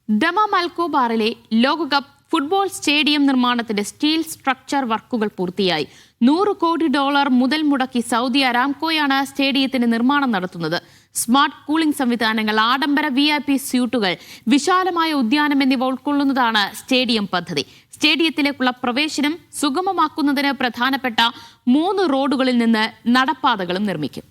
Dammam അൽക്കോബാറിലെ ലോകകപ്പ് football stadium നിർമ്മാണത്തിന്റെ steel structure വർക്കുകൾ പൂർത്തിയായി. $100 കോടി മുതൽ മുടക്കി സൗദി അരാംകോയാണ് സ്റ്റേഡിയത്തിന്റെ നിർമ്മാണം നടത്തുന്നത്. സ്മാർട്ട് കൂളിംഗ് സംവിധാനങ്ങൾ, ആഡംബര VIP സ്യൂട്ടുകൾ, വിശാലമായ ഉദ്യാനം എന്നിവ ഉൾക്കൊള്ളുന്നതാണ് സ്റ്റേഡിയം പദ്ധതി. സ്റ്റേഡിയത്തിലേക്കുള്ള പ്രവേശനം സുഗമമാക്കുന്നതിന് പ്രധാനപ്പെട്ട 3 റോഡുകളിൽ നിന്ന് നടപ്പാതകളും നിർമ്മിക്കും.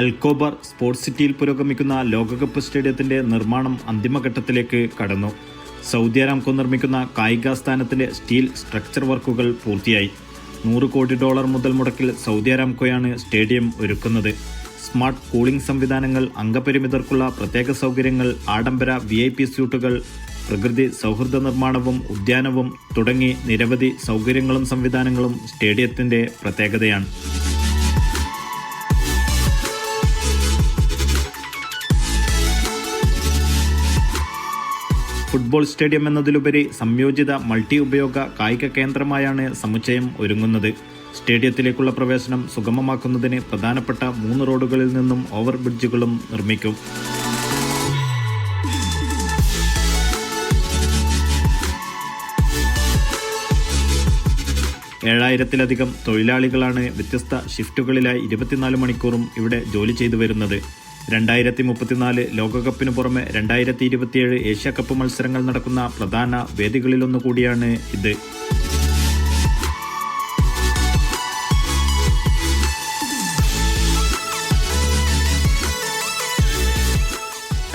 അൽക്കോബാർ സ്പോർട്സ് സിറ്റിയിൽ പുരോഗമിക്കുന്ന ലോകകപ്പ് സ്റ്റേഡിയത്തിന്റെ നിർമ്മാണം അന്തിമഘട്ടത്തിലേക്ക് കടന്നു. സൗദി അരാംകോ നിർമ്മിക്കുന്ന കായികാസ്ഥാനത്തിന്റെ സ്റ്റീൽ സ്ട്രക്ചർ വർക്കുകൾ പൂർത്തിയായി. $100 കോടി മുതൽ മുടക്കിൽ സൗദി അരാംകോയാണ് സ്റ്റേഡിയം ഒരുക്കുന്നത്. സ്മാർട്ട് കൂളിംഗ് സംവിധാനങ്ങൾ, അംഗപരിമിതർക്കുള്ള പ്രത്യേക സൗകര്യങ്ങൾ, ആഡംബര VIP സ്യൂട്ടുകൾ, പ്രകൃതി സൗഹൃദ നിർമ്മാണവും ഉദ്യാനവും തുടങ്ങി നിരവധി സൗകര്യങ്ങളും സംവിധാനങ്ങളും സ്റ്റേഡിയത്തിന്റെ പ്രത്യേകതയാണ്. ഫുട്ബോൾ സ്റ്റേഡിയം എന്നതിലുപരി സംയോജിത മൾട്ടി ഉപയോഗ കായിക കേന്ദ്രമായാണ് സമുച്ചയം ഒരുങ്ങുന്നത്. സ്റ്റേഡിയത്തിലേക്കുള്ള പ്രവേശനം സുഗമമാക്കുന്നതിന് പ്രധാനപ്പെട്ട 3 റോഡുകളിൽ നിന്നും ഓവർ ബ്രിഡ്ജുകളും നിർമ്മിക്കും. ഏഴായിരത്തിലധികം തൊഴിലാളികളാണ് വ്യത്യസ്ത ഷിഫ്റ്റുകളിലായി 24 മണിക്കൂറും ഇവിടെ ജോലി ചെയ്തു വരുന്നത്. 2034 ലോകകപ്പിന് പുറമെ 2027 ഏഷ്യ കപ്പ് മത്സരങ്ങൾ നടക്കുന്ന പ്രധാന വേദികളിലൊന്നുകൂടിയാണ് ഇത്.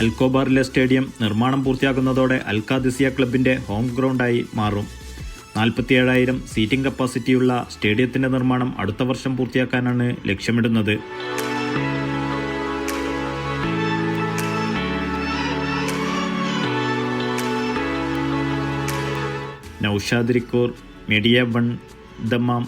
അൽക്കോബാറിലെ സ്റ്റേഡിയം നിർമ്മാണം പൂർത്തിയാകുന്നതോടെ അൽഖാദിസിയ ക്ലബിന്റെ ഹോം ഗ്രൗണ്ടായി മാറും. 47,000 സീറ്റിംഗ് കപ്പാസിറ്റിയുള്ള സ്റ്റേഡിയത്തിന്റെ നിർമ്മാണം അടുത്ത വർഷം പൂർത്തിയാക്കാനാണ് ലക്ഷ്യമിടുന്നത്. Naushad റിക്കൂർ, media 1, Dammam.